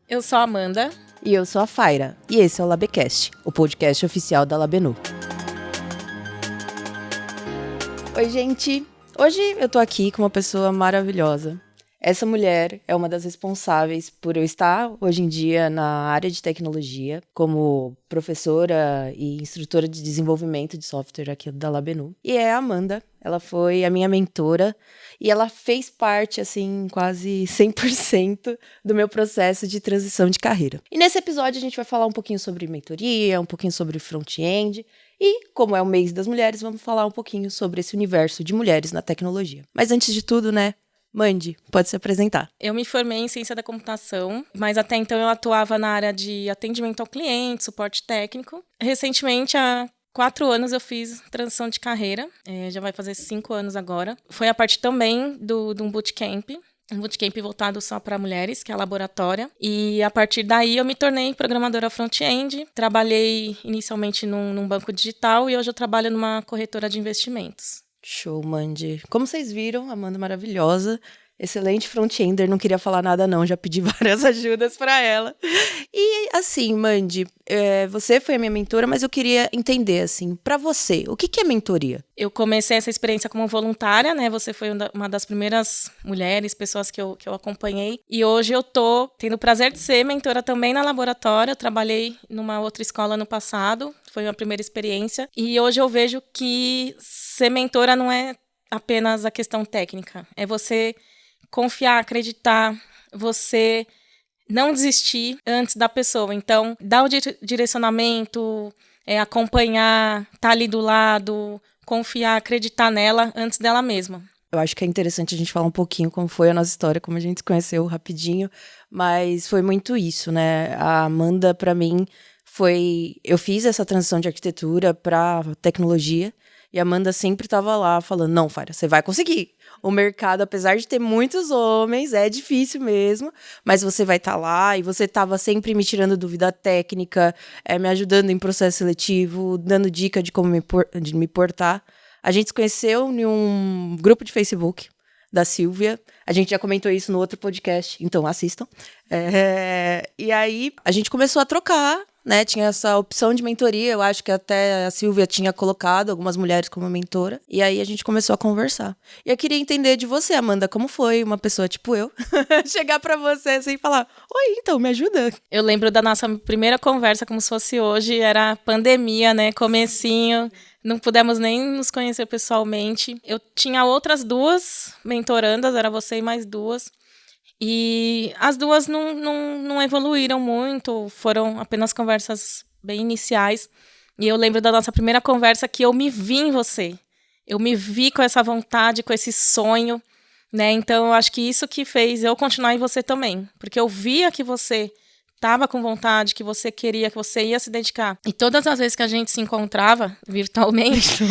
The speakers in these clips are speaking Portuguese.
Eu sou a Amanda. E eu sou a Faira. E esse é o Labecast, o podcast oficial da Labenu. Oi, gente! Hoje eu tô aqui com uma pessoa maravilhosa. Essa mulher é uma das responsáveis por eu estar hoje em dia na área de tecnologia, como professora e instrutora de desenvolvimento de software aqui da Labenu. E é a Amanda. Ela foi a minha mentora e ela fez parte, assim, quase 100% do meu processo de transição de carreira. E nesse episódio a gente vai falar um pouquinho sobre mentoria, um pouquinho sobre front-end e, como é o mês das mulheres, vamos falar um pouquinho sobre esse universo de mulheres na tecnologia. Mas antes de tudo, né? Mandi, pode se apresentar. Eu me formei em ciência da computação, mas até então eu atuava na área de atendimento ao cliente, suporte técnico. Recentemente, há 4 anos, eu fiz transição de carreira, já vai fazer 5 anos agora. Foi a partir também de um bootcamp. Um bootcamp voltado só para mulheres, que é a Laboratória. E a partir daí eu me tornei programadora front-end. Trabalhei inicialmente num banco digital e hoje eu trabalho numa corretora de investimentos. Show, Mandi. Como vocês viram, Amanda maravilhosa, excelente front-ender, não queria falar nada não, já pedi várias ajudas para ela. E assim, Mandi, você foi a minha mentora, mas eu queria entender, assim, para você, o que é mentoria? Eu comecei essa experiência como voluntária, né? Você foi uma das primeiras mulheres, pessoas que eu acompanhei. E hoje eu tô tendo o prazer de ser mentora também na Laboratória. Eu trabalhei numa outra escola no passado, foi a primeira experiência. E hoje eu vejo que ser mentora não é apenas a questão técnica. É você confiar, acreditar, você não desistir antes da pessoa. Então, dar o direcionamento, acompanhar, estar ali do lado, confiar, acreditar nela antes dela mesma. Eu acho que é interessante a gente falar um pouquinho como foi a nossa história, como a gente se conheceu rapidinho, mas foi muito isso, né? A Amanda, para mim, eu fiz essa transição de arquitetura para tecnologia, e a Amanda sempre estava lá falando, não, Faira, você vai conseguir. O mercado, apesar de ter muitos homens, é difícil mesmo, mas você vai estar lá, e você estava sempre me tirando dúvida técnica, me ajudando em processo seletivo, dando dica de como me portar. A gente se conheceu em um grupo de Facebook da Silvia. A gente já comentou isso no outro podcast, então assistam. E aí a gente começou a trocar, né? Tinha essa opção de mentoria, eu acho que até a Silvia tinha colocado algumas mulheres como mentora. E aí a gente começou a conversar. E eu queria entender de você, Amanda, como foi uma pessoa tipo eu chegar pra você assim e falar, oi, então, me ajuda. Eu lembro da nossa primeira conversa como se fosse hoje, era pandemia, né? Comecinho. Não pudemos nem nos conhecer pessoalmente. Eu tinha outras 2 mentorandas, era você e mais 2. E as 2 não evoluíram muito, foram apenas conversas bem iniciais. E eu lembro da nossa primeira conversa que eu me vi em você. Eu me vi com essa vontade, com esse sonho, né? Então, eu acho que isso que fez eu continuar em você também. Porque eu via que você estava com vontade, que você queria, que você ia se dedicar. E todas as vezes que a gente se encontrava virtualmente,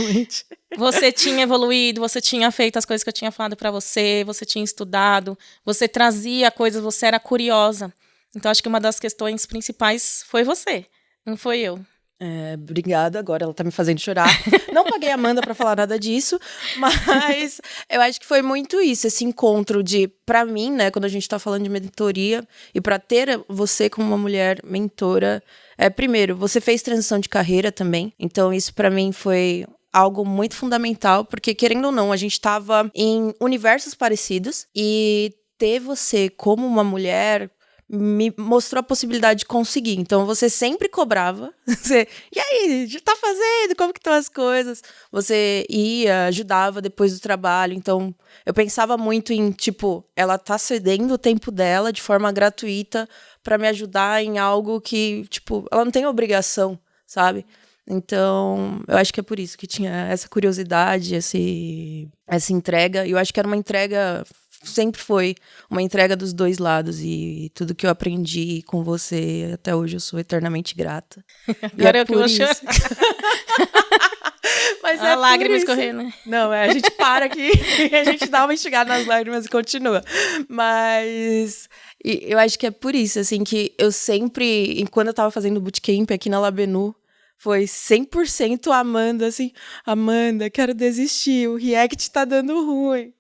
você tinha evoluído, você tinha feito as coisas que eu tinha falado para você, você tinha estudado, você trazia coisas, você era curiosa. Então, acho que uma das questões principais foi você, não foi eu. Obrigada, agora ela tá me fazendo chorar. Não paguei a Amanda pra falar nada disso, mas eu acho que foi muito isso, esse encontro pra mim, né, quando a gente tá falando de mentoria, e pra ter você como uma mulher mentora, primeiro, você fez transição de carreira também, então isso pra mim foi algo muito fundamental, porque querendo ou não, a gente tava em universos parecidos, e ter você como uma mulher me mostrou a possibilidade de conseguir. Então, você sempre cobrava. E aí, já tá fazendo? Como que estão as coisas? Você ia, ajudava depois do trabalho. Então, eu pensava muito em, tipo, ela tá cedendo o tempo dela de forma gratuita pra me ajudar em algo que, tipo, ela não tem obrigação, sabe? Então, eu acho que é por isso que tinha essa curiosidade, essa entrega. E eu acho que era uma entrega... Sempre foi uma entrega dos 2 lados e tudo que eu aprendi com você até hoje eu sou eternamente grata. Agora eu que vou chorar. Mas a lágrima escorrendo. Não, a gente para aqui e a gente dá uma enxugada nas lágrimas e continua. Mas eu acho que é por isso, assim, que eu sempre, quando eu tava fazendo bootcamp aqui na Labenu, foi 100% Amanda, assim, Amanda, quero desistir, o React tá dando ruim.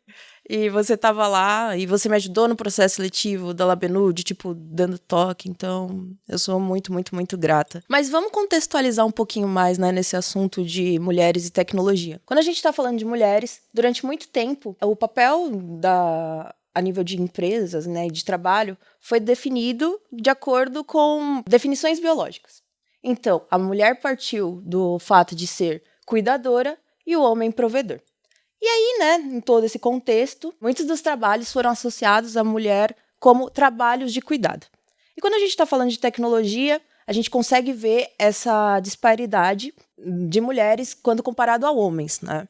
E você tava lá e você me ajudou no processo seletivo da Labenu, de tipo, dando toque. Então, eu sou muito, muito, muito grata. Mas vamos contextualizar um pouquinho mais, né, nesse assunto de mulheres e tecnologia. Quando a gente tá falando de mulheres, durante muito tempo, o papel a nível de empresas, né, de trabalho, foi definido de acordo com definições biológicas. Então, a mulher partiu do fato de ser cuidadora e o homem provedor. E aí, né, em todo esse contexto, muitos dos trabalhos foram associados à mulher como trabalhos de cuidado. E quando a gente está falando de tecnologia, a gente consegue ver essa disparidade de mulheres quando comparado a homens, né?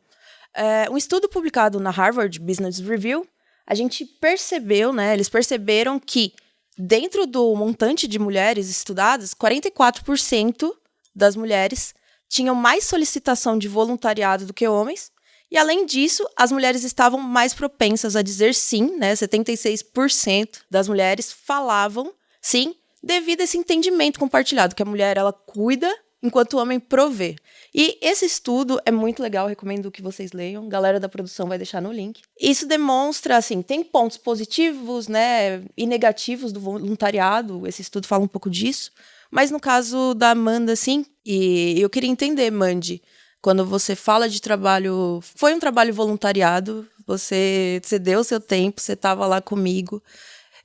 Um estudo publicado na Harvard Business Review, a gente percebeu, né, eles perceberam que dentro do montante de mulheres estudadas, 44% das mulheres tinham mais solicitação de voluntariado do que homens. E, além disso, as mulheres estavam mais propensas a dizer sim, né? 76% das mulheres falavam sim, devido a esse entendimento compartilhado, que a mulher, ela cuida enquanto o homem provê. E esse estudo é muito legal, recomendo que vocês leiam. A galera da produção vai deixar no link. Isso demonstra, assim, tem pontos positivos, né, e negativos do voluntariado. Esse estudo fala um pouco disso. Mas no caso da Amanda, assim, e eu queria entender, Mandy, quando você fala de trabalho, foi um trabalho voluntariado, você deu o seu tempo, você estava lá comigo.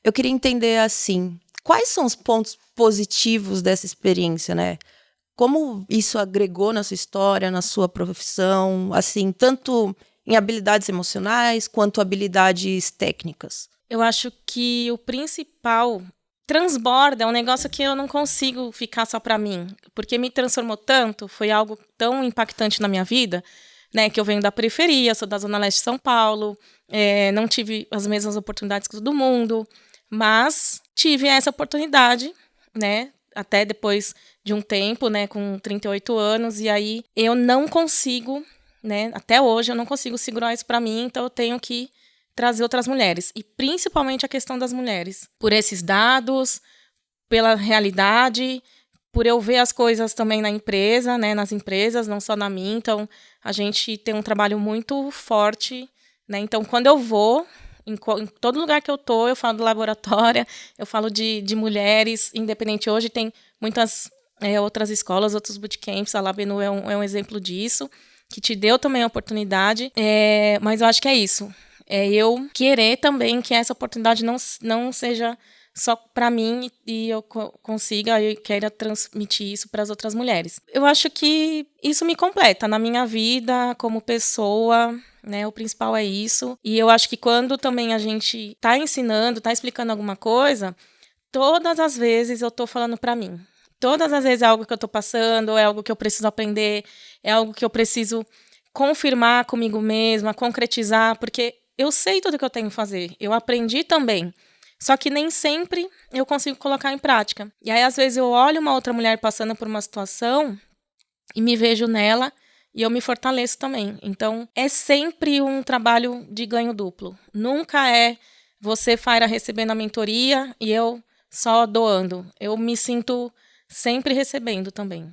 Eu queria entender, assim, quais são os pontos positivos dessa experiência, né? Como isso agregou na sua história, na sua profissão, assim, tanto em habilidades emocionais quanto habilidades técnicas? Eu acho que o principal transborda, é um negócio que eu não consigo ficar só para mim, porque me transformou tanto, foi algo tão impactante na minha vida, né, que eu venho da periferia, sou da Zona Leste de São Paulo, não tive as mesmas oportunidades que todo mundo, mas tive essa oportunidade, né, até depois de um tempo, né, com 38 anos, e aí eu não consigo, né, até hoje eu não consigo segurar isso para mim, então eu tenho que trazer outras mulheres, e principalmente a questão das mulheres, por esses dados, pela realidade, por eu ver as coisas também na empresa, né, nas empresas, não só na minha. Então, a gente tem um trabalho muito forte, né, então quando eu vou, em todo lugar que eu tô, eu falo do laboratório, eu falo de mulheres, independente. Hoje tem muitas outras escolas, outros bootcamps, a Labenu é um exemplo disso, que te deu também a oportunidade, mas eu acho que é isso. Eu querer também que essa oportunidade não seja só para mim e eu consiga e queira transmitir isso para as outras mulheres. Eu acho que isso me completa na minha vida como pessoa, né? O principal é isso. E eu acho que quando também a gente está ensinando, está explicando alguma coisa, todas as vezes eu estou falando para mim. Todas as vezes é algo que eu estou passando, é algo que eu preciso aprender, é algo que eu preciso confirmar comigo mesma, concretizar, porque eu sei tudo que eu tenho que fazer, eu aprendi também, só que nem sempre eu consigo colocar em prática. E aí, às vezes, eu olho uma outra mulher passando por uma situação e me vejo nela e eu me fortaleço também. Então, é sempre um trabalho de ganho duplo. Nunca é você, Faira, recebendo a mentoria e eu só doando. Eu me sinto sempre recebendo também.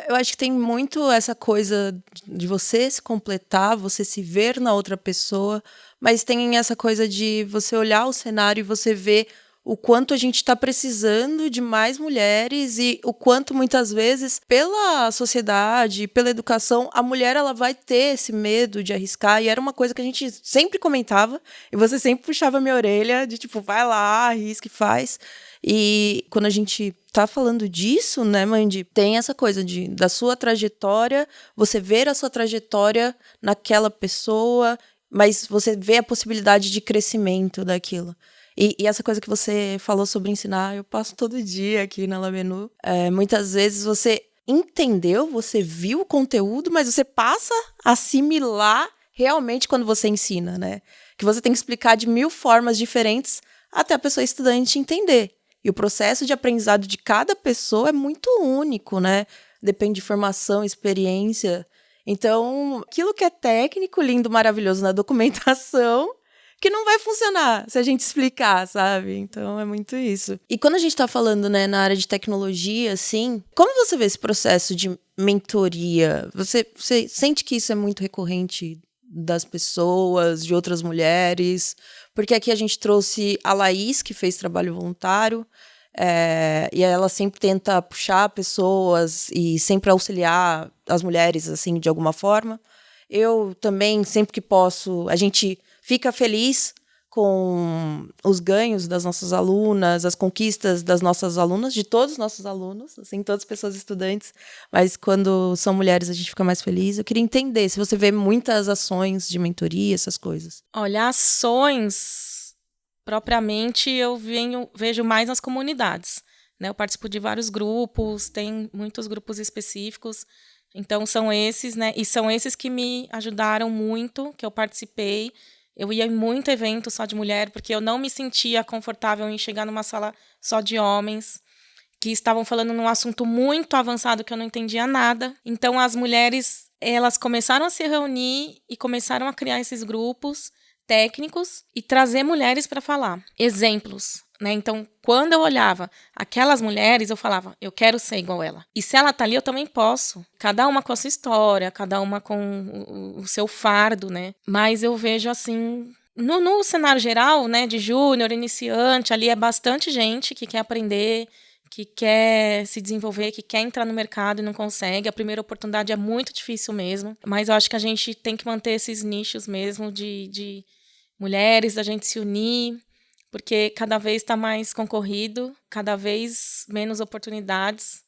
Eu acho que tem muito essa coisa de você se completar, você se ver na outra pessoa, mas tem essa coisa de você olhar o cenário e você ver o quanto a gente está precisando de mais mulheres e o quanto muitas vezes, pela sociedade, pela educação, a mulher ela vai ter esse medo de arriscar. E era uma coisa que a gente sempre comentava e você sempre puxava a minha orelha de tipo, vai lá, arrisca e faz. E quando a gente tá falando disso, né, Mandy, tem essa coisa da sua trajetória, você ver a sua trajetória naquela pessoa, mas você vê a possibilidade de crescimento daquilo. E essa coisa que você falou sobre ensinar, eu passo todo dia aqui na Labenu. Muitas vezes você entendeu, você viu o conteúdo, mas você passa a assimilar realmente quando você ensina, né? Que você tem que explicar de 1000 formas diferentes até a pessoa estudante entender. E o processo de aprendizado de cada pessoa é muito único, né? Depende de formação, experiência. Então, aquilo que é técnico, lindo, maravilhoso na documentação, que não vai funcionar se a gente explicar, sabe? Então, é muito isso. E quando a gente tá falando, né, na área de tecnologia, assim, como você vê esse processo de mentoria? Você sente que isso é muito recorrente das pessoas, de outras mulheres, porque aqui a gente trouxe a Laís, que fez trabalho voluntário, e ela sempre tenta puxar pessoas e sempre auxiliar as mulheres, assim, de alguma forma. Eu também, sempre que posso, a gente fica feliz com os ganhos das nossas alunas, as conquistas das nossas alunas, de todos os nossos alunos, assim, todas as pessoas estudantes, mas quando são mulheres a gente fica mais feliz. Eu queria entender se você vê muitas ações de mentoria, essas coisas. Olha, ações, propriamente, eu vejo mais nas comunidades, né? Eu participo de vários grupos, tem muitos grupos específicos, então são esses, né? E são esses que me ajudaram muito, que eu participei. Eu ia em muito evento só de mulher, porque eu não me sentia confortável em chegar numa sala só de homens, que estavam falando num assunto muito avançado que eu não entendia nada. Então, as mulheres, elas começaram a se reunir e começaram a criar esses grupos técnicos e trazer mulheres para falar. Exemplos, né? Então, quando eu olhava aquelas mulheres, eu falava, eu quero ser igual ela. E se ela tá ali, eu também posso. Cada uma com a sua história, cada uma com o seu fardo, né? Mas eu vejo assim, no cenário geral, né, de júnior, iniciante, ali é bastante gente que quer aprender, que quer se desenvolver, que quer entrar no mercado e não consegue. A primeira oportunidade é muito difícil mesmo. Mas eu acho que a gente tem que manter esses nichos mesmo de mulheres, da gente se unir, porque cada vez está mais concorrido, cada vez menos oportunidades,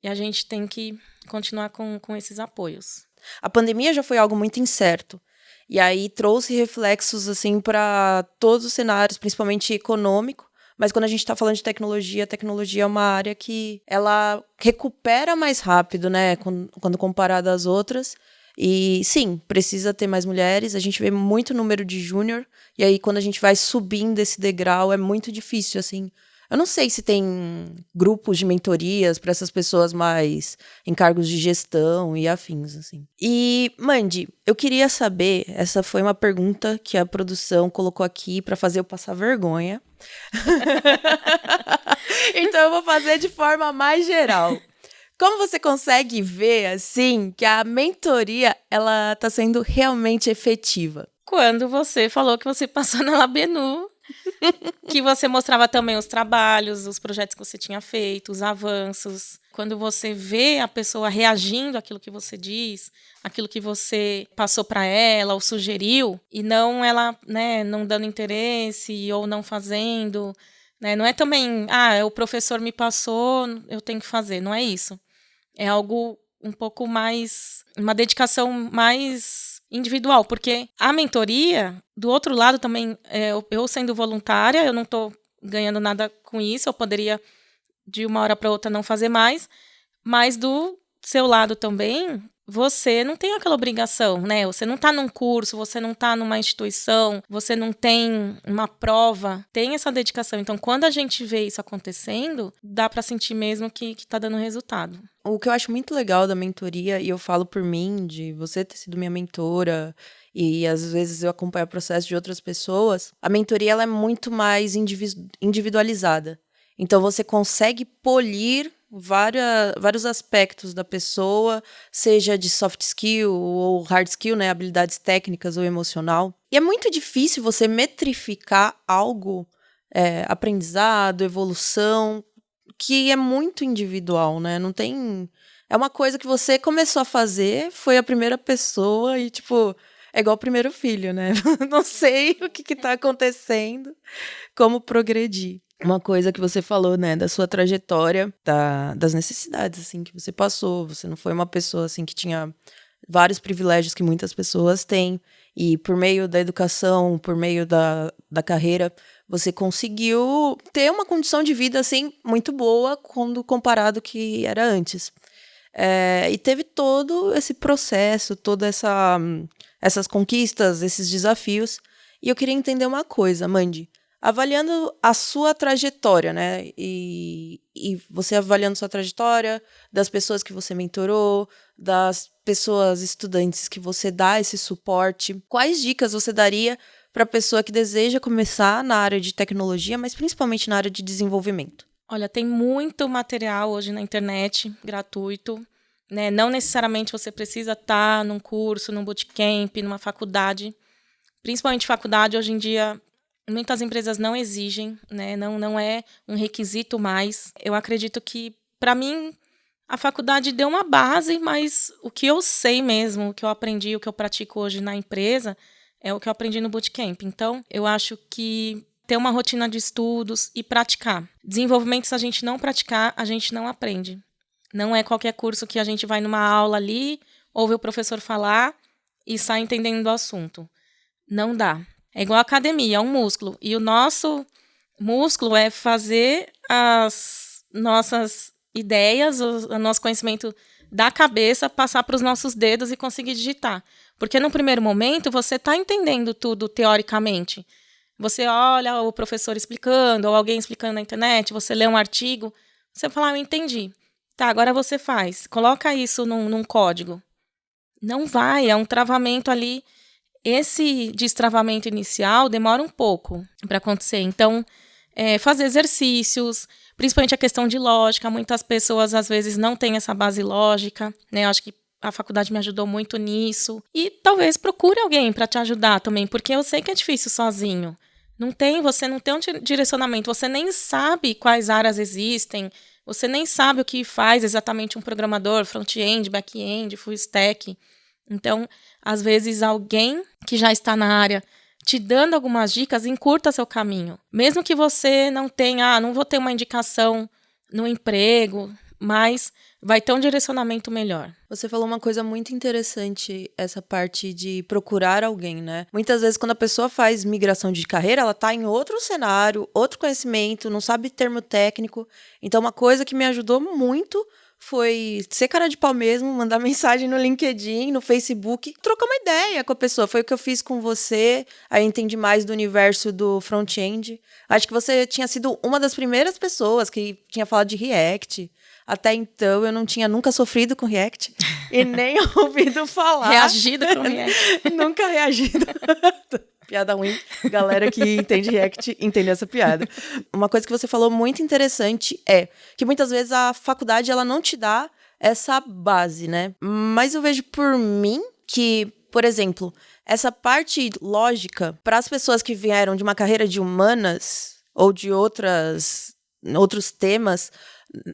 e a gente tem que continuar com esses apoios. A pandemia já foi algo muito incerto, e aí trouxe reflexos assim para todos os cenários, principalmente econômico, mas quando a gente está falando de tecnologia, a tecnologia é uma área que ela recupera mais rápido, né, quando comparada às outras. E sim, precisa ter mais mulheres, a gente vê muito número de júnior, e aí quando a gente vai subindo esse degrau é muito difícil, assim. Eu não sei se tem grupos de mentorias para essas pessoas mais em cargos de gestão e afins, assim. E, Mandy, eu queria saber, essa foi uma pergunta que a produção colocou aqui para fazer eu passar vergonha. Então eu vou fazer de forma mais geral. Como você consegue ver, assim, que a mentoria, ela tá sendo realmente efetiva? Quando você falou que você passou na Labenu, que você mostrava também os trabalhos, os projetos que você tinha feito, os avanços. Quando você vê a pessoa reagindo àquilo que você diz, àquilo que você passou para ela ou sugeriu, e não ela, né, não dando interesse ou não fazendo, né? Não é também, o professor me passou, eu tenho que fazer. Não é isso. É algo um pouco mais, uma dedicação mais individual, porque a mentoria, do outro lado também, eu sendo voluntária, eu não estou ganhando nada com isso, eu poderia de uma hora para outra não fazer mais, mas do seu lado também, você não tem aquela obrigação, né? Você não está num curso, você não está numa instituição, você não tem uma prova, tem essa dedicação. Então, quando a gente vê isso acontecendo, dá para sentir mesmo que está dando resultado. O que eu acho muito legal da mentoria, e eu falo por mim, de você ter sido minha mentora, e às vezes eu acompanho o processo de outras pessoas, a mentoria ela é muito mais individualizada. Então, você consegue polir vários aspectos da pessoa, seja de soft skill ou hard skill, né, habilidades técnicas ou emocional. E é muito difícil você metrificar algo, aprendizado, evolução, que é muito individual, né? Não tem... É uma coisa que você começou a fazer, foi a primeira pessoa e, tipo, é igual o primeiro filho, né? Não sei o que tá acontecendo, como progredir. Uma coisa que você falou, né, da sua trajetória, das necessidades, assim, que você passou. Você não foi uma pessoa, assim, que tinha vários privilégios que muitas pessoas têm. E por meio da educação, por meio da carreira, você conseguiu ter uma condição de vida, assim, muito boa quando comparado ao que era antes. E teve todo esse processo, todas essas conquistas, esses desafios. E eu queria entender uma coisa, Mandy. Avaliando a sua trajetória, né? E você avaliando sua trajetória, das pessoas que você mentorou, das pessoas estudantes que você dá esse suporte, quais dicas você daria para a pessoa que deseja começar na área de tecnologia, mas principalmente na área de desenvolvimento? Olha, tem muito material hoje na internet, gratuito, né? Não necessariamente você precisa estar num curso, num bootcamp, numa faculdade. Principalmente faculdade, hoje em dia, muitas empresas não exigem, né? Não é um requisito mais. Eu acredito que, para mim, a faculdade deu uma base, mas o que eu sei mesmo, o que eu aprendi, o que eu pratico hoje na empresa, é o que eu aprendi no bootcamp. Então, eu acho que ter uma rotina de estudos e praticar. Desenvolvimento, se a gente não praticar, a gente não aprende. Não é qualquer curso que a gente vai numa aula ali, ouve o professor falar e sai entendendo do assunto. Não dá. É igual a academia, é um músculo. E o nosso músculo é fazer as nossas ideias, o nosso conhecimento da cabeça passar para os nossos dedos e conseguir digitar. Porque no primeiro momento você está entendendo tudo teoricamente. Você olha o professor explicando, ou alguém explicando na internet, você lê um artigo, você fala, eu entendi. Tá, agora você faz. Coloca isso num código. Não vai, é um travamento ali. Esse destravamento inicial demora um pouco para acontecer. Então, fazer exercícios, principalmente a questão de lógica. Muitas pessoas, às vezes, não têm essa base lógica, né? Eu acho que a faculdade me ajudou muito nisso. E talvez procure alguém para te ajudar também, porque eu sei que é difícil sozinho. Você não tem um direcionamento, você nem sabe quais áreas existem, você nem sabe o que faz exatamente um programador, front-end, back-end, full stack. Então, às vezes, alguém que já está na área te dando algumas dicas encurta seu caminho. Mesmo que você não tenha, não vou ter uma indicação no emprego, mas vai ter um direcionamento melhor. Você falou uma coisa muito interessante, essa parte de procurar alguém, né? Muitas vezes, quando a pessoa faz migração de carreira, ela tá em outro cenário, outro conhecimento, não sabe termo técnico. Então, uma coisa que me ajudou muito foi ser cara de pau mesmo, mandar mensagem no LinkedIn, no Facebook, trocar uma ideia com a pessoa. Foi o que eu fiz com você, aí entendi mais do universo do front-end. Acho que você tinha sido uma das primeiras pessoas que tinha falado de React. Até então, eu não tinha nunca sofrido com React e nem ouvido falar. Reagido com React. Nunca reagido. Piada ruim. Galera que entende React entende essa piada. Uma coisa que você falou muito interessante é que muitas vezes a faculdade ela não te dá essa base, né? Mas eu vejo por mim que, por exemplo, essa parte lógica, para as pessoas que vieram de uma carreira de humanas ou de outros temas,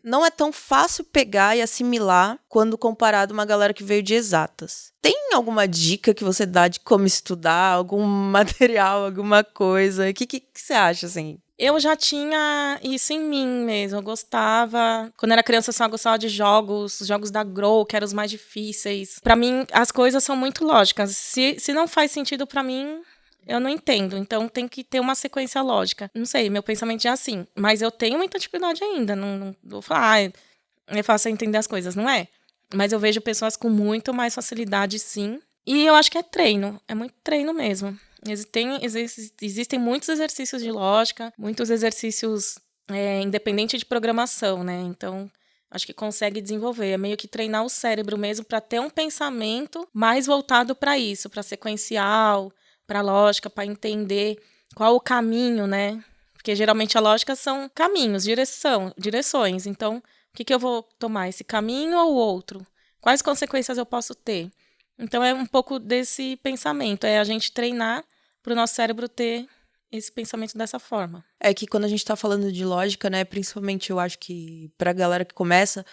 não é tão fácil pegar e assimilar quando comparado a uma galera que veio de exatas. Tem alguma dica que você dá de como estudar, algum material, alguma coisa? O que você acha, assim? Eu já tinha isso em mim mesmo, eu gostava. Quando era criança, eu só gostava de jogos da Grow, que eram os mais difíceis. Pra mim, as coisas são muito lógicas. Se não faz sentido pra mim, eu não entendo, então tem que ter uma sequência lógica. Não sei, meu pensamento é assim, mas eu tenho muita dificuldade ainda, não vou falar, é fácil entender as coisas, não é? Mas eu vejo pessoas com muito mais facilidade, sim, e eu acho que é muito treino mesmo. Existem muitos exercícios de lógica, muitos exercícios independente de programação, né? Então, acho que consegue desenvolver, é meio que treinar o cérebro mesmo para ter um pensamento mais voltado para isso, para sequencial, para lógica, para entender qual o caminho, né? Porque geralmente a lógica são caminhos, direções. Então, o que eu vou tomar? Esse caminho ou o outro? Quais consequências eu posso ter? Então, é um pouco desse pensamento. É a gente treinar para o nosso cérebro ter esse pensamento dessa forma. É que quando a gente tá falando de lógica, né, principalmente eu acho que pra galera que começa,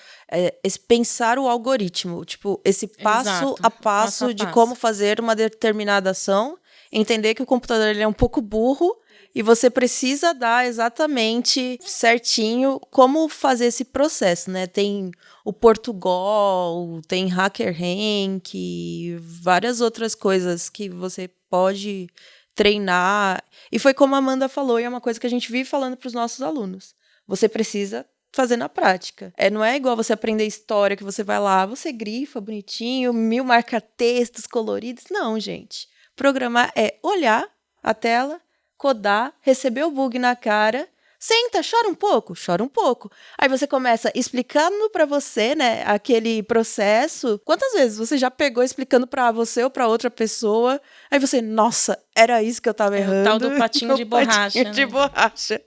esse pensar o algoritmo, tipo, esse passo a passo de como fazer uma determinada ação, entender que o computador ele é um pouco burro e você precisa dar exatamente certinho como fazer esse processo, né? Tem o Portugal, tem HackerRank, várias outras coisas que você pode treinar. E foi como a Amanda falou, e é uma coisa que a gente vive falando para os nossos alunos. Você precisa fazer na prática. Não é igual você aprender história, que você vai lá, você grifa bonitinho, 1000 marca-textos coloridos. Não, gente. Programar é olhar a tela, codar, receber o bug na cara, senta, chora um pouco. Aí você começa explicando para você, né, aquele processo. Quantas vezes você já pegou explicando para você ou para outra pessoa? Aí você, nossa, era isso que eu tava errando. O tal do patinho de borracha. Patinho de borracha.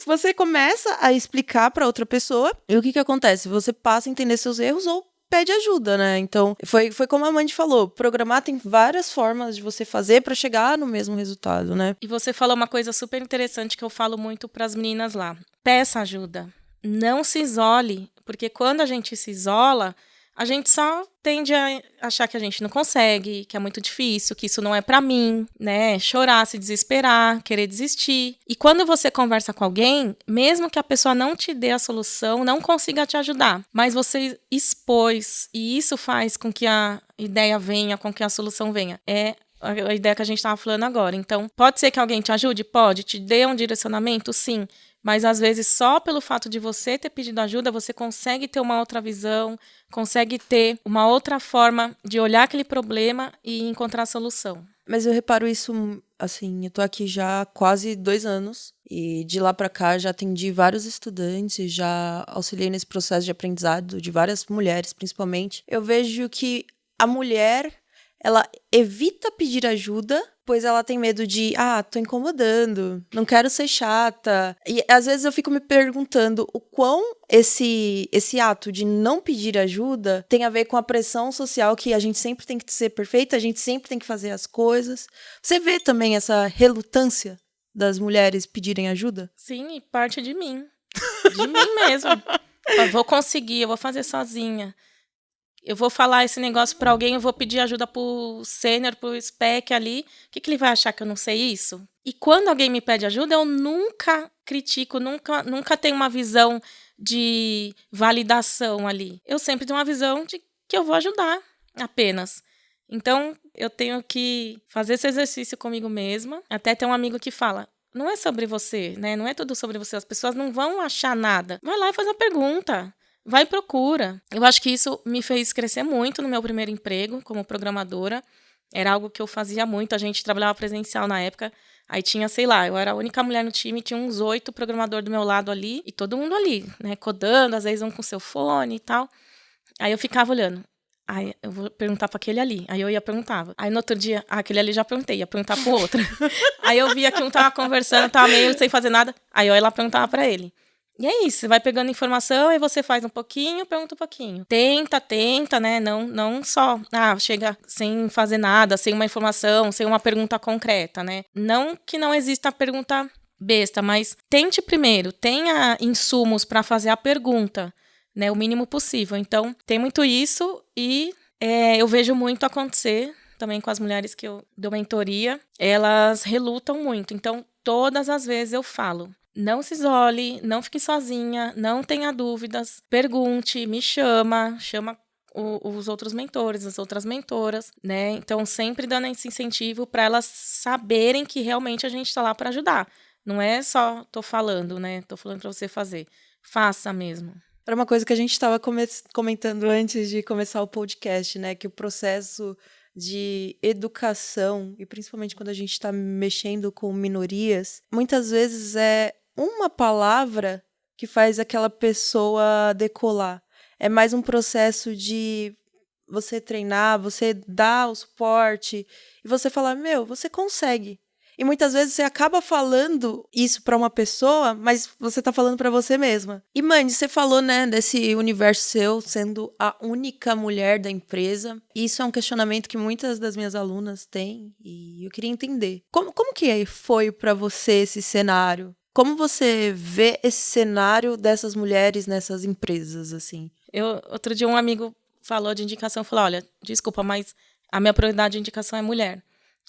Você começa a explicar para outra pessoa e o que acontece? Você passa a entender seus erros ou pede ajuda, né? Então, foi como a Mandy falou, programar tem várias formas de você fazer pra chegar no mesmo resultado, né? E você falou uma coisa super interessante que eu falo muito para as meninas lá. Peça ajuda. Não se isole, porque quando a gente se isola, a gente só tende a achar que a gente não consegue, que é muito difícil, que isso não é pra mim, né? Chorar, se desesperar, querer desistir. E quando você conversa com alguém, mesmo que a pessoa não te dê a solução, não consiga te ajudar, mas você expôs, e isso faz com que a ideia venha, com que a solução venha. É a ideia que a gente estava falando agora. Então, pode ser que alguém te ajude? Pode. Te dê um direcionamento? Sim. Mas, às vezes, só pelo fato de você ter pedido ajuda, você consegue ter uma outra visão, consegue ter uma outra forma de olhar aquele problema e encontrar a solução. Mas eu reparo isso, assim, eu tô aqui já há quase 2 anos. E de lá pra cá já atendi vários estudantes, já auxiliei nesse processo de aprendizado de várias mulheres, principalmente. Eu vejo que a mulher, ela evita pedir ajuda, pois ela tem medo de, tô incomodando, não quero ser chata. E às vezes eu fico me perguntando o quão esse ato de não pedir ajuda tem a ver com a pressão social que a gente sempre tem que ser perfeita, a gente sempre tem que fazer as coisas. Você vê também essa relutância das mulheres pedirem ajuda? Sim, e parte de mim. De mim mesmo. Eu vou conseguir, eu vou fazer sozinha. Eu vou falar esse negócio pra alguém, eu vou pedir ajuda pro sênior, pro spec ali. O que ele vai achar que eu não sei isso? E quando alguém me pede ajuda, eu nunca critico, nunca tenho uma visão de validação ali. Eu sempre tenho uma visão de que eu vou ajudar apenas. Então, eu tenho que fazer esse exercício comigo mesma. Até tem um amigo que fala, não é sobre você, né? Não é tudo sobre você. As pessoas não vão achar nada. Vai lá e faz uma pergunta. Vai e procura. Eu acho que isso me fez crescer muito no meu primeiro emprego como programadora. Era algo que eu fazia muito. A gente trabalhava presencial na época. Aí tinha, sei lá, eu era a única mulher no time, tinha uns 8 programadores do meu lado ali, e todo mundo ali, né, codando, às vezes um com seu fone e tal. Aí eu ficava olhando. Aí eu vou perguntar para aquele ali. Aí eu perguntava. Aí no outro dia, aquele ali já perguntei, ia perguntar pro outro. Aí eu via que um tava conversando, tava meio sem fazer nada. Aí eu ia lá perguntava para ele. E é isso, você vai pegando informação e você faz um pouquinho, pergunta um pouquinho. Tenta, né? Não só, chega sem fazer nada, sem uma informação, sem uma pergunta concreta, né? Não que não exista a pergunta besta, mas tente primeiro, tenha insumos para fazer a pergunta, né? O mínimo possível. Então, tem muito isso e eu vejo muito acontecer também com as mulheres que eu dou mentoria. Elas relutam muito. Então, todas as vezes eu falo, não se isole, não fique sozinha, não tenha dúvidas, pergunte, me chama os outros mentores, as outras mentoras, né? Então, sempre dando esse incentivo para elas saberem que realmente a gente está lá para ajudar. Não é só tô falando, né? Tô falando para você fazer. Faça mesmo. Era uma coisa que a gente estava comentando antes de começar o podcast, né? Que o processo de educação, e principalmente quando a gente está mexendo com minorias, muitas vezes é uma palavra que faz aquela pessoa decolar. É mais um processo de você treinar, você dar o suporte e você falar, você consegue. E muitas vezes você acaba falando isso para uma pessoa, mas você tá falando para você mesma. E, Mandy, você falou, né, desse universo seu sendo a única mulher da empresa. E isso é um questionamento que muitas das minhas alunas têm. E eu queria entender. Como que foi para você esse cenário? Como você vê esse cenário dessas mulheres nessas empresas, assim? Outro dia um amigo falou de indicação, falou, olha, desculpa, mas a minha prioridade de indicação é mulher.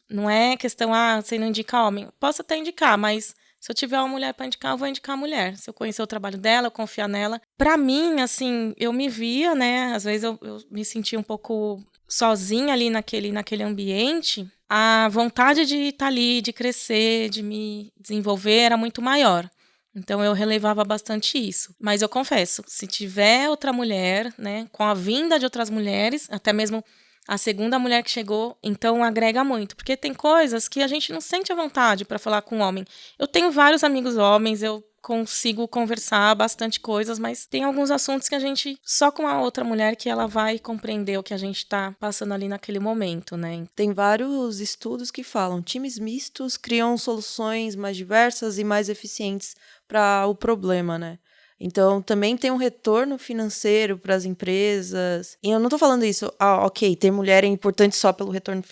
Não é questão, você não indica homem. Posso até indicar, mas se eu tiver uma mulher para indicar, eu vou indicar a mulher. Se eu conhecer o trabalho dela, eu confiar nela. Para mim, assim, eu me via, né? Às vezes eu me sentia um pouco sozinha ali naquele ambiente. A vontade de estar ali, de crescer, de me desenvolver era muito maior. Então, eu relevava bastante isso. Mas eu confesso, se tiver outra mulher, né, com a vinda de outras mulheres, até mesmo a segunda mulher que chegou, então agrega muito. Porque tem coisas que a gente não sente a vontade para falar com um homem. Eu tenho vários amigos homens, eu consigo conversar bastante coisas, mas tem alguns assuntos que a gente, só com a outra mulher, que ela vai compreender o que a gente está passando ali naquele momento, né? Tem vários estudos que falam, times mistos criam soluções mais diversas e mais eficientes para o problema, né? Então, também tem um retorno financeiro para as empresas. E eu não estou falando isso, ok, ter mulher é importante só pelo retorno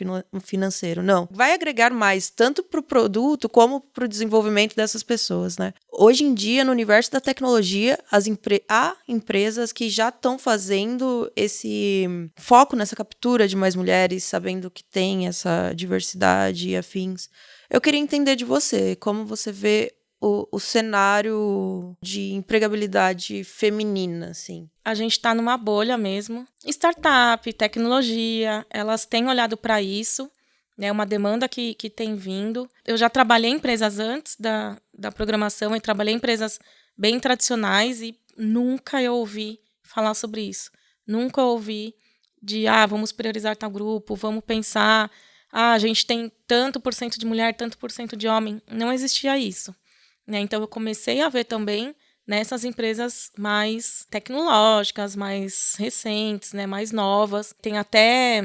financeiro. Não. Vai agregar mais, tanto para o produto como para o desenvolvimento dessas pessoas, né? Hoje em dia, no universo da tecnologia, há empresas que já estão fazendo esse foco nessa captura de mais mulheres, sabendo que tem essa diversidade e afins. Eu queria entender de você, como você vê o cenário de empregabilidade feminina, assim. A gente está numa bolha mesmo. Startup, tecnologia, elas têm olhado para isso, né? Uma demanda que tem vindo. Eu já trabalhei em empresas antes da programação e trabalhei em empresas bem tradicionais e nunca eu ouvi falar sobre isso. Nunca ouvi de, vamos priorizar tal grupo, vamos pensar, a gente tem tanto por cento de mulher, tanto por cento de homem. Não existia isso. Né? Então, eu comecei a ver também nessas empresas mais tecnológicas, mais recentes, né? Mais novas. Tem até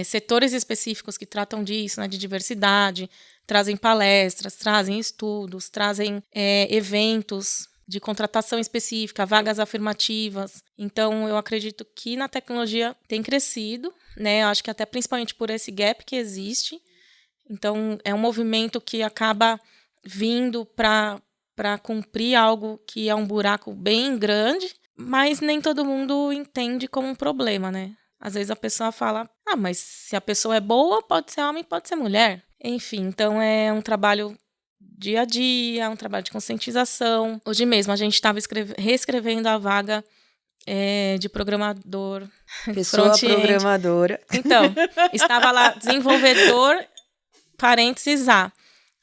setores específicos que tratam disso, né? De diversidade, trazem palestras, trazem estudos, trazem eventos de contratação específica, vagas afirmativas. Então, eu acredito que na tecnologia tem crescido, né? Eu acho que até principalmente por esse gap que existe. Então, é um movimento que acaba vindo para cumprir algo que é um buraco bem grande, mas nem todo mundo entende como um problema, né? Às vezes a pessoa fala, mas se a pessoa é boa, pode ser homem, pode ser mulher. Enfim, então é um trabalho dia a dia, um trabalho de conscientização. Hoje mesmo a gente estava reescrevendo a vaga de programador. Pessoa programadora. Então, estava lá desenvolvedor, parênteses A.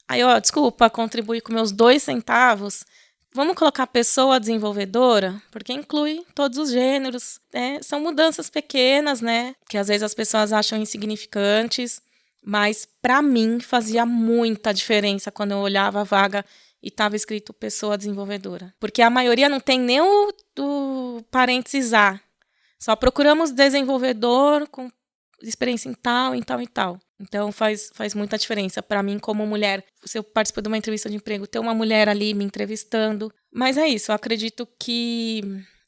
Aí, desculpa, contribuir com meus 2 centavos. Vamos colocar pessoa desenvolvedora, porque inclui todos os gêneros. Né? São mudanças pequenas, né? Que às vezes as pessoas acham insignificantes, mas para mim fazia muita diferença quando eu olhava a vaga e estava escrito pessoa desenvolvedora. Porque a maioria não tem nem o parênteses A. Só procuramos desenvolvedor com experiência em tal, em tal e tal. Então, faz muita diferença para mim como mulher. Se eu participo de uma entrevista de emprego, ter uma mulher ali me entrevistando. Mas é isso, eu acredito que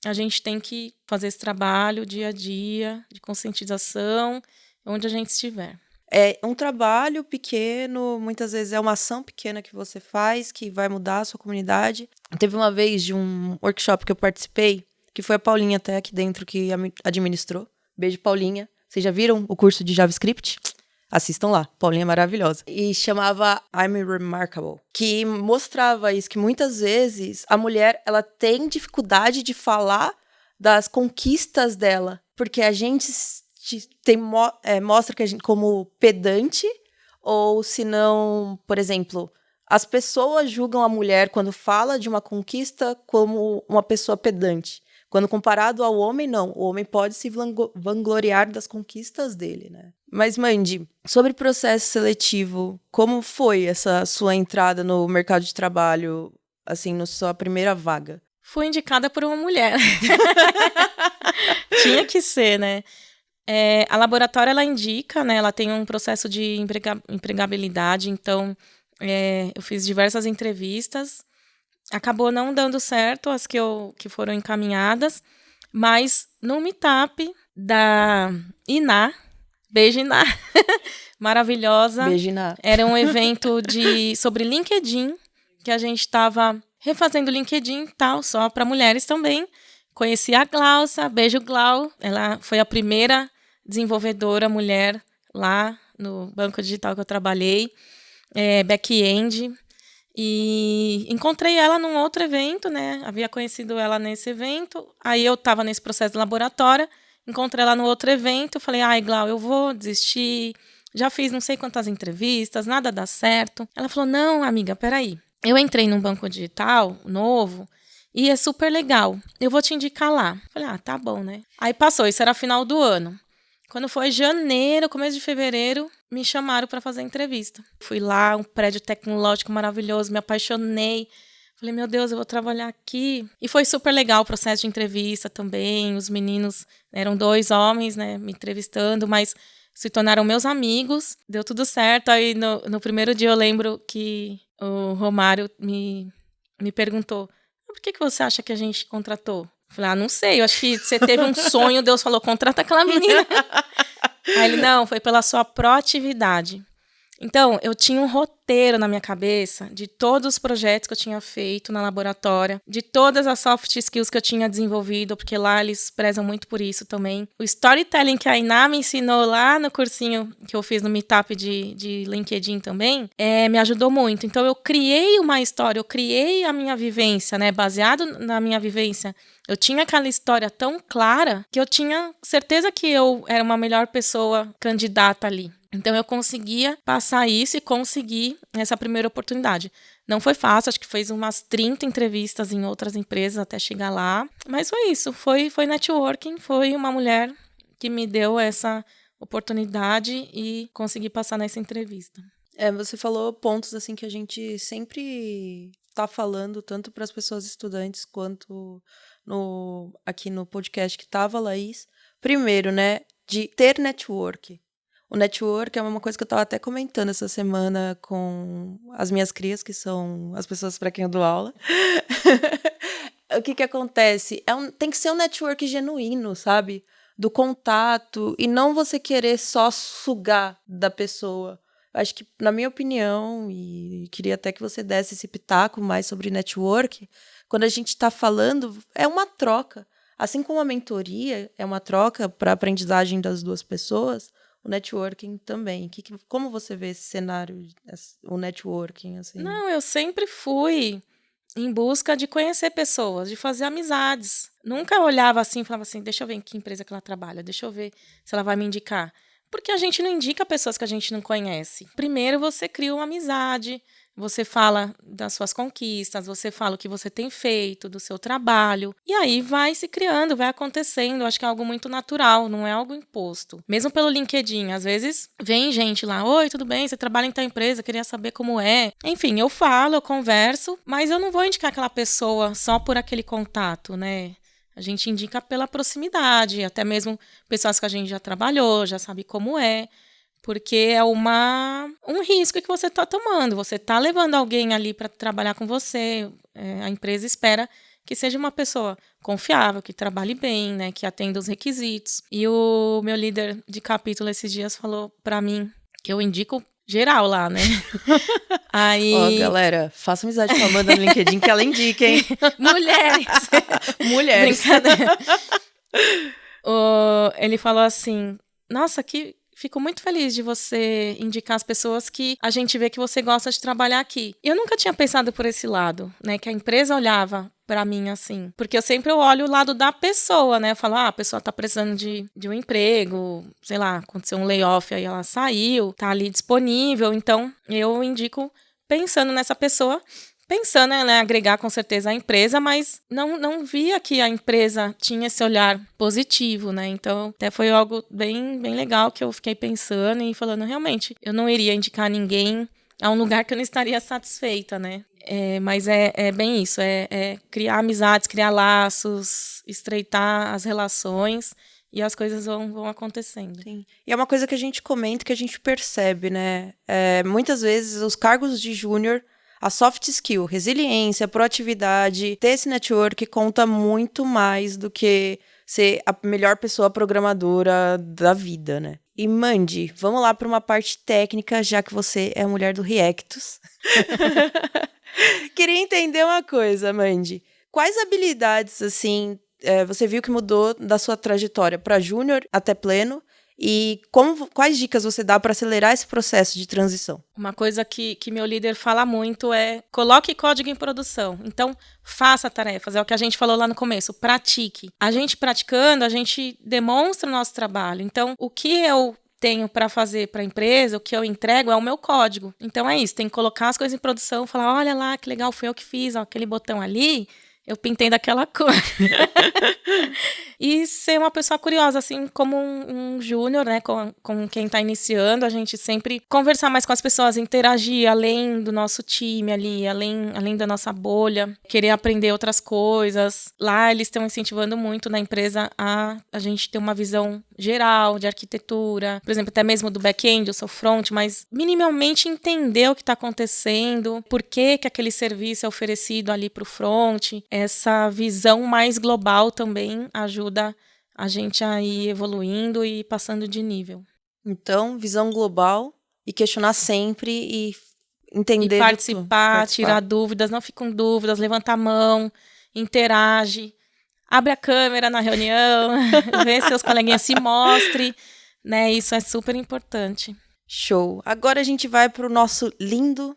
a gente tem que fazer esse trabalho dia a dia, de conscientização, onde a gente estiver. É um trabalho pequeno, muitas vezes é uma ação pequena que você faz, que vai mudar a sua comunidade. Teve uma vez de um workshop que eu participei, que foi a Paulinha até aqui dentro que administrou. Beijo, Paulinha. Vocês já viram o curso de JavaScript? Assistam lá, Paulinha é maravilhosa. E chamava I'm Remarkable, que mostrava isso, que muitas vezes a mulher ela tem dificuldade de falar das conquistas dela, porque a gente mostra que a gente como pedante, ou se não, por exemplo, as pessoas julgam a mulher quando fala de uma conquista como uma pessoa pedante. Quando comparado ao homem, não. O homem pode se vangloriar das conquistas dele, né? Mas, Mandy, sobre processo seletivo, como foi essa sua entrada no mercado de trabalho, assim, na sua primeira vaga? Fui indicada por uma mulher. Tinha que ser, né? A Laboratório, ela indica, né? Ela tem um processo de empregabilidade, então eu fiz diversas entrevistas. Acabou não dando certo as que foram encaminhadas, mas no meetup da Iná, beijo Iná, maravilhosa. Beijo Iná. Era um evento sobre LinkedIn, que a gente estava refazendo o LinkedIn e tal, só para mulheres também. Conheci a Glaucia, beijo Glau, ela foi a primeira desenvolvedora mulher lá no banco digital que eu trabalhei, back-end. E encontrei ela num outro evento, né? Havia conhecido ela nesse evento. Aí eu estava nesse processo de laboratório, encontrei ela no outro evento. Falei, Glau, eu vou desistir. Já fiz não sei quantas entrevistas, nada dá certo. Ela falou, não, amiga, peraí. Eu entrei num banco digital novo e é super legal. Eu vou te indicar lá. Falei, tá bom, né? Aí passou, isso era final do ano. Quando foi janeiro, começo de fevereiro, me chamaram para fazer a entrevista. Fui lá, um prédio tecnológico maravilhoso, me apaixonei. Falei, meu Deus, eu vou trabalhar aqui. E foi super legal o processo de entrevista também. Os meninos, eram 2 homens, né, me entrevistando, mas se tornaram meus amigos. Deu tudo certo. Aí no primeiro dia eu lembro que o Romário me perguntou, por que você acha que a gente contratou? Eu falei, não sei, eu acho que você teve um sonho, Deus falou, contrata aquela menina. Aí ele, não, foi pela sua proatividade. Então, eu tinha um roteiro na minha cabeça de todos os projetos que eu tinha feito na laboratória, de todas as soft skills que eu tinha desenvolvido, porque lá eles prezam muito por isso também. O storytelling que a Iná me ensinou lá no cursinho que eu fiz no Meetup de LinkedIn também, me ajudou muito. Então, eu criei uma história, eu criei a minha vivência, né, baseado na minha vivência. Eu tinha aquela história tão clara que eu tinha certeza que eu era uma melhor pessoa candidata ali. Então, eu conseguia passar isso e conseguir essa primeira oportunidade. Não foi fácil, acho que fez umas 30 entrevistas em outras empresas até chegar lá. Mas foi isso, foi networking, foi uma mulher que me deu essa oportunidade e consegui passar nessa entrevista. Você falou pontos assim que a gente sempre está falando, tanto para as pessoas estudantes quanto aqui no podcast que estava a Laís. Primeiro, né, de ter network. O network é uma coisa que eu estava até comentando essa semana com as minhas crias, que são as pessoas para quem eu dou aula. O que acontece? Tem que ser um network genuíno, sabe? Do contato, e não você querer só sugar da pessoa. Acho que, na minha opinião, e queria até que você desse esse pitaco mais sobre network, quando a gente está falando, é uma troca. Assim como a mentoria é uma troca para a aprendizagem das duas pessoas, o networking também. Como você vê esse cenário, o networking? Assim? Não, eu sempre fui em busca de conhecer pessoas, de fazer amizades. Nunca olhava assim e falava assim, deixa eu ver em que empresa que ela trabalha, deixa eu ver se ela vai me indicar. Porque a gente não indica pessoas que a gente não conhece. Primeiro você cria uma amizade, você fala das suas conquistas, você fala o que você tem feito, do seu trabalho. E aí vai se criando, vai acontecendo. Acho que é algo muito natural, não é algo imposto. Mesmo pelo LinkedIn, às vezes vem gente lá, oi, tudo bem, você trabalha em tal empresa, queria saber como é. Enfim, eu falo, eu converso, mas eu não vou indicar aquela pessoa só por aquele contato, né? A gente indica pela proximidade, até mesmo pessoas que a gente já trabalhou, já sabe como é, porque é um risco que você está tomando. Você está levando alguém ali para trabalhar com você, a empresa espera que seja uma pessoa confiável, que trabalhe bem, né, que atenda os requisitos. E o meu líder de capítulo esses dias falou para mim que eu indico geral lá, né? Aí... galera, faça amizade com a Amanda no LinkedIn que ela indica, hein? Mulheres! Mulheres! Brincadeira. Ele falou assim, nossa, fico muito feliz de você indicar as pessoas que a gente vê que você gosta de trabalhar aqui. Eu nunca tinha pensado por esse lado, né? Que a empresa olhava pra mim assim. Porque eu sempre olho o lado da pessoa, né? Eu falo, a pessoa tá precisando de um emprego, sei lá, aconteceu um layoff, aí ela saiu, tá ali disponível. Então, eu indico pensando nessa pessoa, pensando em agregar com certeza a empresa, mas não via que a empresa tinha esse olhar positivo, né? Então, até foi algo bem, bem legal que eu fiquei pensando e falando, realmente, eu não iria indicar ninguém a um lugar que eu não estaria satisfeita, né? Mas é bem isso, é criar amizades, criar laços, estreitar as relações e as coisas vão acontecendo. Sim. E é uma coisa que a gente comenta, que a gente percebe, né? Muitas vezes os cargos de júnior, a soft skill, resiliência, proatividade, ter esse network conta muito mais do que ser a melhor pessoa programadora da vida, né? E Mandy, vamos lá para uma parte técnica, já que você é a mulher do Reactus. Queria entender uma coisa, Mandy. Quais habilidades, assim, você viu que mudou da sua trajetória para júnior até pleno? E quais dicas você dá para acelerar esse processo de transição? Uma coisa que meu líder fala muito é coloque código em produção. Então, faça tarefas. É o que a gente falou lá no começo. Pratique. A gente praticando, a gente demonstra o nosso trabalho. Então, o que eu tenho para fazer para a empresa, o que eu entrego é o meu código. Então, é isso. Tem que colocar as coisas em produção, falar, olha lá, que legal, foi eu que fiz, ó, aquele botão ali, eu pintei daquela cor. E ser uma pessoa curiosa, assim como um júnior, né, com quem está iniciando, a gente sempre conversar mais com as pessoas, interagir além do nosso time ali, além da nossa bolha, querer aprender outras coisas. Lá eles estão incentivando muito na empresa a gente ter uma visão geral de arquitetura, por exemplo, até mesmo do back-end, eu sou front, mas minimamente entender o que está acontecendo, por que aquele serviço é oferecido ali para o front. Essa visão mais global também ajuda a gente a ir evoluindo e passando de nível. Então, visão global e questionar sempre e entender. E participar, tirar dúvidas, não fique com dúvidas, levanta a mão, interage, abre a câmera na reunião, vê seus coleguinhas, se mostre, né? Isso é super importante. Show! Agora a gente vai para o nosso lindo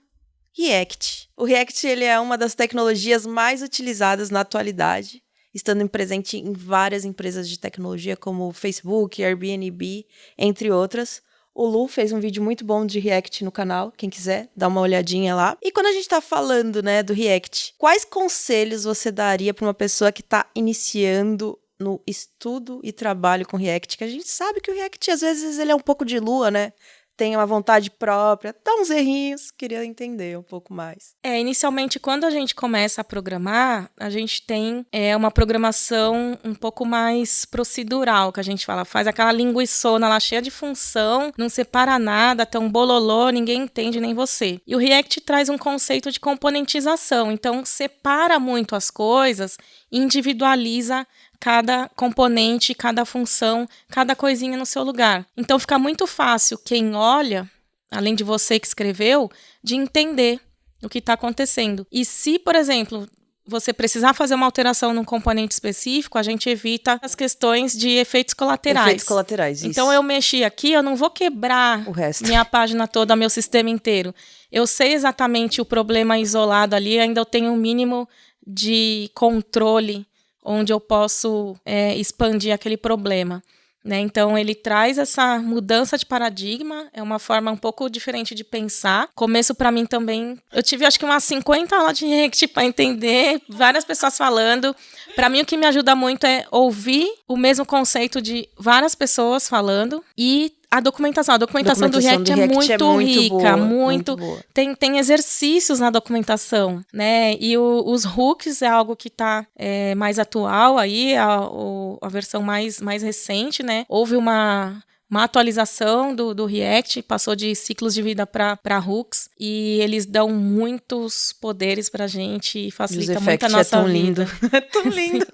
React. O React ele é uma das tecnologias mais utilizadas na atualidade, estando presente em várias empresas de tecnologia como Facebook, Airbnb, entre outras. O Lu fez um vídeo muito bom de React no canal, quem quiser, dá uma olhadinha lá. E quando a gente está falando, né, do React, quais conselhos você daria para uma pessoa que está iniciando no estudo e trabalho com React? Que a gente sabe que o React, às vezes, ele é um pouco de lua, né? Tem uma vontade própria, dá uns errinhos, queria entender um pouco mais. Inicialmente, quando a gente começa a programar, a gente tem uma programação um pouco mais procedural, que a gente fala, faz aquela linguiçona lá cheia de função, não separa nada, tem um bololô, ninguém entende, nem você. E o React traz um conceito de componentização, então separa muito as coisas, individualiza cada componente, cada função, cada coisinha no seu lugar. Então fica muito fácil quem olha, além de você que escreveu, de entender o que está acontecendo. E se, por exemplo, você precisar fazer uma alteração num componente específico, a gente evita as questões de efeitos colaterais. Efeitos colaterais, isso. Então eu mexi aqui, eu não vou quebrar o resto. Minha página toda, meu sistema inteiro. Eu sei exatamente o problema isolado ali, ainda eu tenho um mínimo de controle onde eu posso expandir aquele problema. Né? Então, ele traz essa mudança de paradigma, é uma forma um pouco diferente de pensar. Começo, para mim, também... Eu tive, acho que umas 50 aulas de React para entender, várias pessoas falando. Para mim, o que me ajuda muito é ouvir o mesmo conceito de várias pessoas falando e a documentação do React é muito rica, muito boa. Tem exercícios na documentação, né? E os hooks é algo que está mais atual aí, a versão mais recente, né? Houve uma atualização do React, passou de ciclos de vida para hooks, e eles dão muitos poderes pra gente e facilita muito a nossa vida. É tão lindo.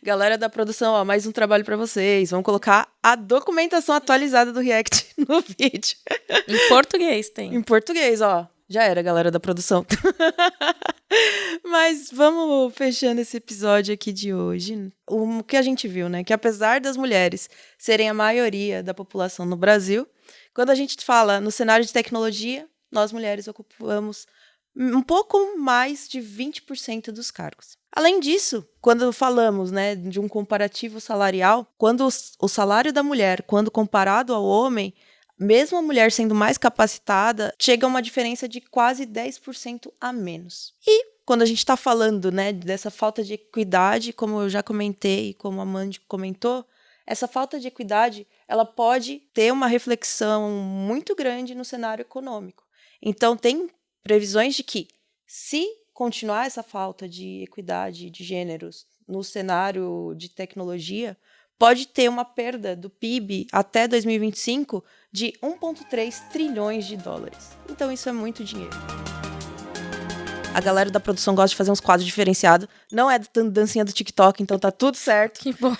Galera da produção, ó, mais um trabalho para vocês. Vamos colocar a documentação atualizada do React no vídeo. Em português tem. Em português, ó. Já era, galera da produção. Mas vamos fechando esse episódio aqui de hoje. O que a gente viu, né? Que apesar das mulheres serem a maioria da população no Brasil, quando a gente fala no cenário de tecnologia, nós mulheres ocupamos um pouco mais de 20% dos cargos. Além disso, quando falamos, né, de um comparativo salarial, quando o salário da mulher, quando comparado ao homem, mesmo a mulher sendo mais capacitada, chega a uma diferença de quase 10% a menos. E quando a gente está falando, né, dessa falta de equidade, como eu já comentei, como a Mandy comentou, essa falta de equidade ela pode ter uma reflexão muito grande no cenário econômico. Então, tem previsões de que, se continuar essa falta de equidade de gêneros no cenário de tecnologia, pode ter uma perda do PIB até 2025 de 1,3 trilhões de dólares. Então, isso é muito dinheiro. A galera da produção gosta de fazer uns quadros diferenciados. Não é dancinha do TikTok, então tá tudo certo. Que bom.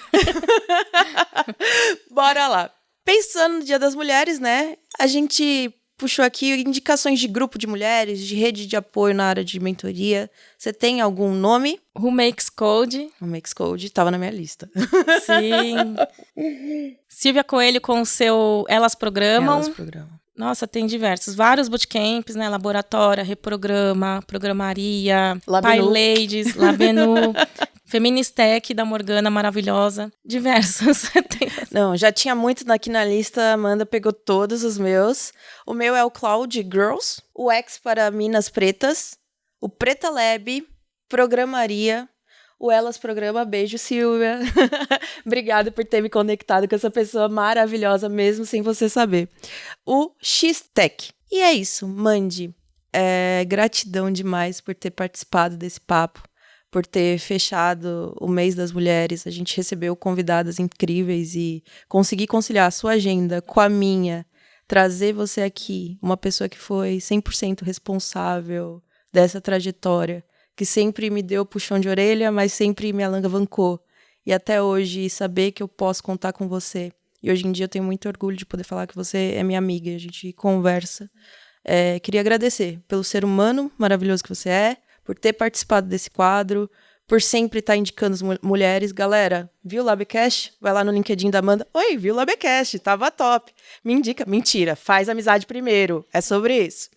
Bora lá. Pensando no Dia das Mulheres, né? A gente puxou aqui indicações de grupo de mulheres, de rede de apoio na área de mentoria. Você tem algum nome? Who Makes Code. Who Makes Code, estava na minha lista. Sim. Silvia Coelho com o seu Elas Programam. Elas Programam. Nossa, tem diversos. Vários bootcamps, né? Laboratória, Reprograma, Programaria, Pai Ladies, Labenu, Feministec da Morgana, maravilhosa. Diversos. Não, já tinha muito aqui na lista, a Amanda pegou todos os meus. O meu é o Cloud Girls, o X para Minas Pretas, o Preta Lab, Programaria, o Elas Programa. Beijo, Silvia. Obrigada por ter me conectado com essa pessoa maravilhosa, mesmo sem você saber. O X-Tech. E é isso, Mandy. Gratidão demais por ter participado desse papo, por ter fechado o mês das mulheres. A gente recebeu convidadas incríveis e conseguir conciliar a sua agenda com a minha, trazer você aqui, uma pessoa que foi 100% responsável dessa trajetória, que sempre me deu puxão de orelha, mas sempre me alavancou. E até hoje, saber que eu posso contar com você. E hoje em dia eu tenho muito orgulho de poder falar que você é minha amiga, a gente conversa. Queria agradecer pelo ser humano maravilhoso que você é, por ter participado desse quadro, por sempre estar indicando as mulheres. Galera, viu o Labcast? Vai lá no LinkedIn da Amanda. Oi, viu o Labcast? Tava top. Me indica. Mentira, faz amizade primeiro. É sobre isso.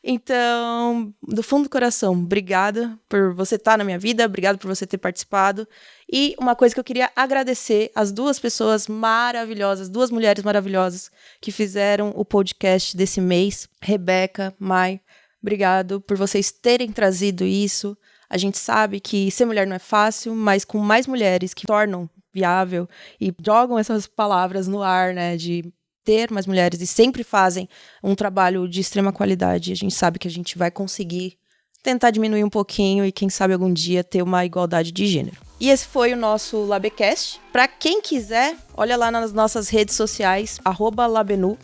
Então, do fundo do coração, obrigada por você estar na minha vida, obrigada por você ter participado. E uma coisa que eu queria agradecer às duas pessoas maravilhosas, duas mulheres maravilhosas que fizeram o podcast desse mês, Rebeca, Mai. Obrigado por vocês terem trazido isso. A gente sabe que ser mulher não é fácil, mas com mais mulheres que tornam viável e jogam essas palavras no ar, né, de ter mais mulheres e sempre fazem um trabalho de extrema qualidade. A gente sabe que a gente vai conseguir tentar diminuir um pouquinho e quem sabe algum dia ter uma igualdade de gênero. E esse foi o nosso Labcast. Para quem quiser, olha lá nas nossas redes sociais, @labenu_.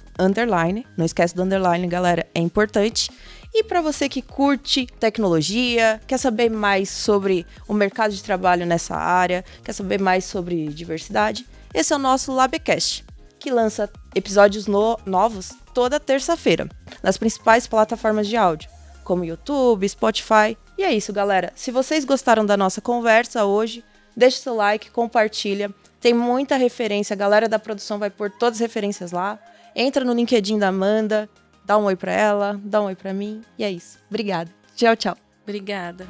Não esquece do underline, galera, é importante. E para você que curte tecnologia, quer saber mais sobre o mercado de trabalho nessa área, quer saber mais sobre diversidade, esse é o nosso Labcast, que lança episódios novos toda terça-feira, nas principais plataformas de áudio, como YouTube, Spotify. E é isso, galera. Se vocês gostaram da nossa conversa hoje, deixa seu like, compartilha. Tem muita referência, a galera da produção vai pôr todas as referências lá. Entra no LinkedIn da Amanda, dá um oi pra ela, dá um oi pra mim. E é isso. Obrigada. Tchau, tchau. Obrigada.